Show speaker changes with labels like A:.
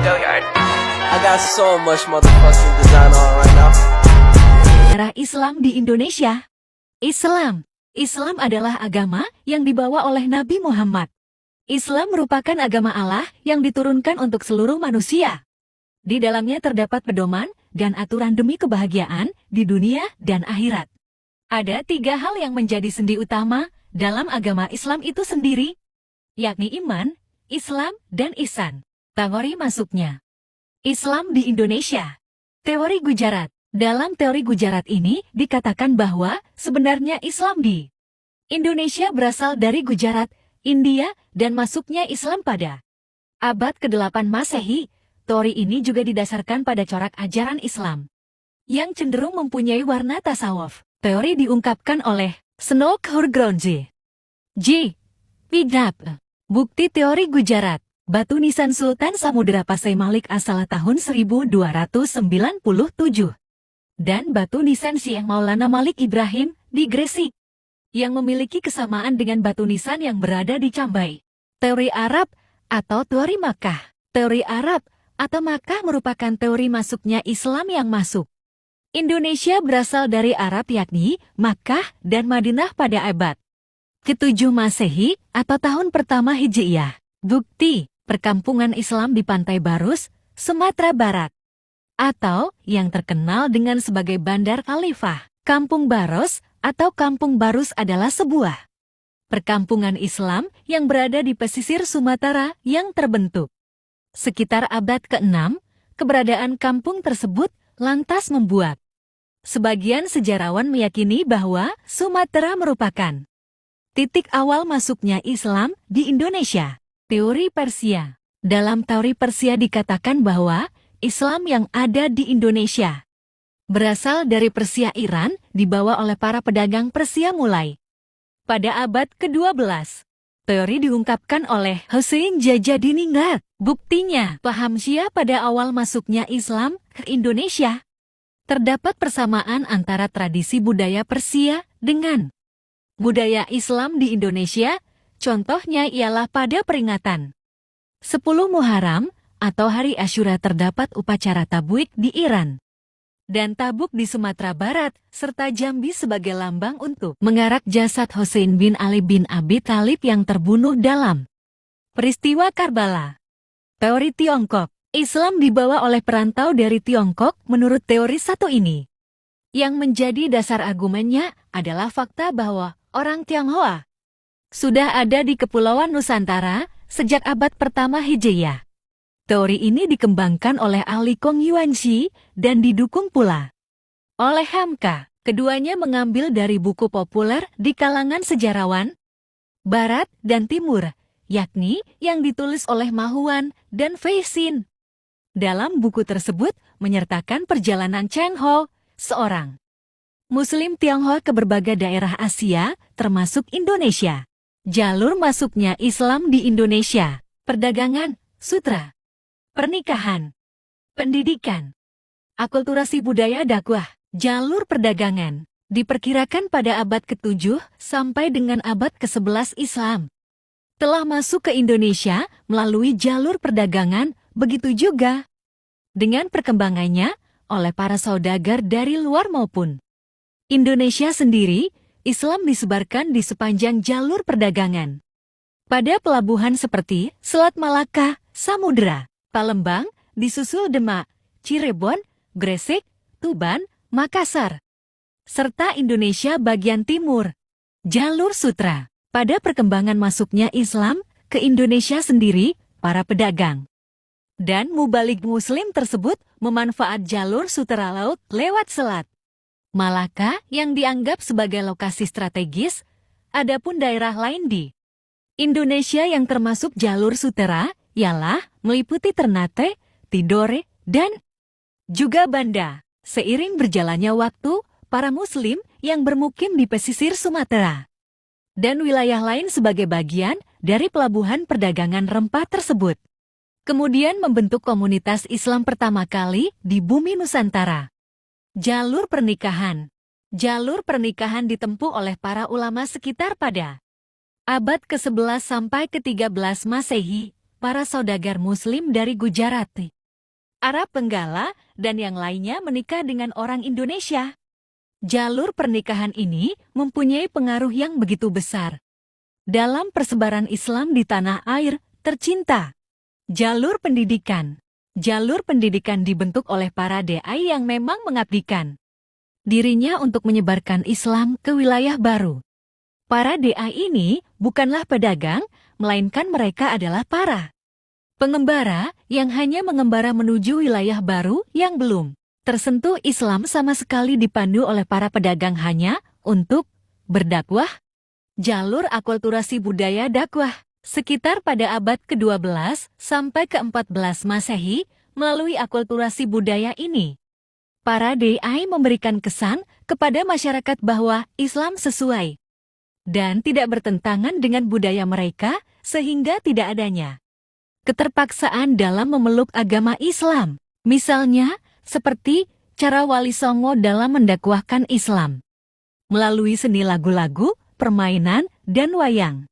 A: I got so much motherfucking design on right now.
B: Sejarah Islam di Indonesia. Islam adalah agama yang dibawa oleh Nabi Muhammad. Islam merupakan agama Allah yang diturunkan untuk seluruh manusia. Di dalamnya terdapat pedoman dan aturan demi kebahagiaan di dunia dan akhirat. Ada 3 hal yang menjadi sendi utama dalam agama Islam itu sendiri, yakni iman, Islam, dan ihsan. Teori masuknya. Islam di Indonesia. Teori Gujarat. Dalam teori Gujarat ini dikatakan bahwa sebenarnya Islam di Indonesia berasal dari Gujarat, India, dan masuknya Islam pada abad ke-8 Masehi. Teori ini juga didasarkan pada corak ajaran Islam yang cenderung mempunyai warna tasawuf. Teori diungkapkan oleh Snow Khurgronji. J. Pigap. Bukti teori Gujarat. Batu nisan Sultan Samudra Pasai Malik asal tahun 1297. Dan batu nisan Syekh Maulana Malik Ibrahim di Gresik, yang memiliki kesamaan dengan batu nisan yang berada di Cambai. Teori Arab atau teori Makkah. Teori Arab atau Makkah merupakan teori masuknya Islam yang masuk Indonesia berasal dari Arab yakni Makkah dan Madinah pada abad ke-7 Masehi atau tahun pertama Hijriyah. Bukti perkampungan Islam di Pantai Barus, Sumatera Barat, atau yang terkenal dengan sebagai Bandar Khalifah. Kampung Baros atau Kampung Barus adalah sebuah perkampungan Islam yang berada di pesisir Sumatera yang terbentuk sekitar abad ke-6. Keberadaan kampung tersebut lantas membuat sebagian sejarawan meyakini bahwa Sumatera merupakan titik awal masuknya Islam di Indonesia. Teori Persia. Dalam teori Persia dikatakan bahwa Islam yang ada di Indonesia berasal dari Persia Iran, dibawa oleh para pedagang Persia mulai pada abad ke-12. Teori diungkapkan oleh Hussein Jajadiningrat. Buktinya, paham Syiah pada awal masuknya Islam ke Indonesia. Terdapat persamaan antara tradisi budaya Persia dengan budaya Islam di Indonesia. Contohnya ialah pada peringatan 10 Muharram atau Hari Asyura terdapat upacara tabuik di Iran dan tabuk di Sumatera Barat, serta Jambi sebagai lambang untuk mengarak jasad Hussein bin Ali bin Abi Thalib yang terbunuh dalam peristiwa Karbala. Teori Tiongkok. Islam dibawa oleh perantau dari Tiongkok menurut teori satu ini. Yang menjadi dasar argumennya adalah fakta bahwa orang Tionghoa sudah ada di Kepulauan Nusantara sejak abad pertama Hijriyah. Teori ini dikembangkan oleh ahli Kong Yuanxi dan didukung pula oleh Hamka. Keduanya mengambil dari buku populer di kalangan sejarawan Barat dan Timur, yakni yang ditulis oleh Mahuan dan Fei Xin. Dalam buku tersebut menyertakan perjalanan Cheng Ho, seorang Muslim Tionghoa ke berbagai daerah Asia, termasuk Indonesia. Jalur masuknya Islam di Indonesia. Perdagangan, sutra, pernikahan, pendidikan, akulturasi budaya dakwah. Jalur perdagangan diperkirakan pada abad ke-7 sampai dengan abad ke-11 Islam telah masuk ke Indonesia melalui jalur perdagangan, begitu juga dengan perkembangannya oleh para saudagar dari luar maupun Indonesia sendiri. Islam disebarkan di sepanjang jalur perdagangan. Pada pelabuhan seperti Selat Malaka, Samudra, Palembang, disusul Demak, Cirebon, Gresik, Tuban, Makassar, serta Indonesia bagian timur. Jalur sutra. Pada perkembangan masuknya Islam ke Indonesia sendiri, para pedagang dan mubalik Muslim tersebut memanfaat jalur sutra laut lewat selat Malaka yang dianggap sebagai lokasi strategis. Adapun daerah lain di Indonesia yang termasuk jalur sutra ialah meliputi Ternate, Tidore, dan juga Banda. Seiring berjalannya waktu, para Muslim yang bermukim di pesisir Sumatera dan wilayah lain sebagai bagian dari pelabuhan perdagangan rempah tersebut kemudian membentuk komunitas Islam pertama kali di bumi Nusantara. Jalur pernikahan. Jalur pernikahan ditempuh oleh para ulama sekitar pada abad ke-11 sampai ke-13 Masehi. Para saudagar Muslim dari Gujarat Arab Benggala, dan yang lainnya menikah dengan orang Indonesia. Jalur pernikahan ini mempunyai pengaruh yang begitu besar dalam persebaran Islam di tanah air tercinta. Jalur pendidikan. Jalur pendidikan dibentuk oleh para DAI yang memang mengabdikan dirinya untuk menyebarkan Islam ke wilayah baru. Para DAI ini bukanlah pedagang, melainkan mereka adalah para pengembara yang hanya mengembara menuju wilayah baru yang belum tersentuh Islam sama sekali, dipandu oleh para pedagang hanya untuk berdakwah. Jalur akulturasi budaya dakwah. Sekitar pada abad ke-12 sampai ke-14 Masehi, melalui akulturasi budaya ini, para DAI memberikan kesan kepada masyarakat bahwa Islam sesuai dan tidak bertentangan dengan budaya mereka, sehingga tidak adanya keterpaksaan dalam memeluk agama Islam. Misalnya, seperti cara Wali Songo dalam mendakwahkan Islam melalui seni lagu-lagu, permainan, dan wayang.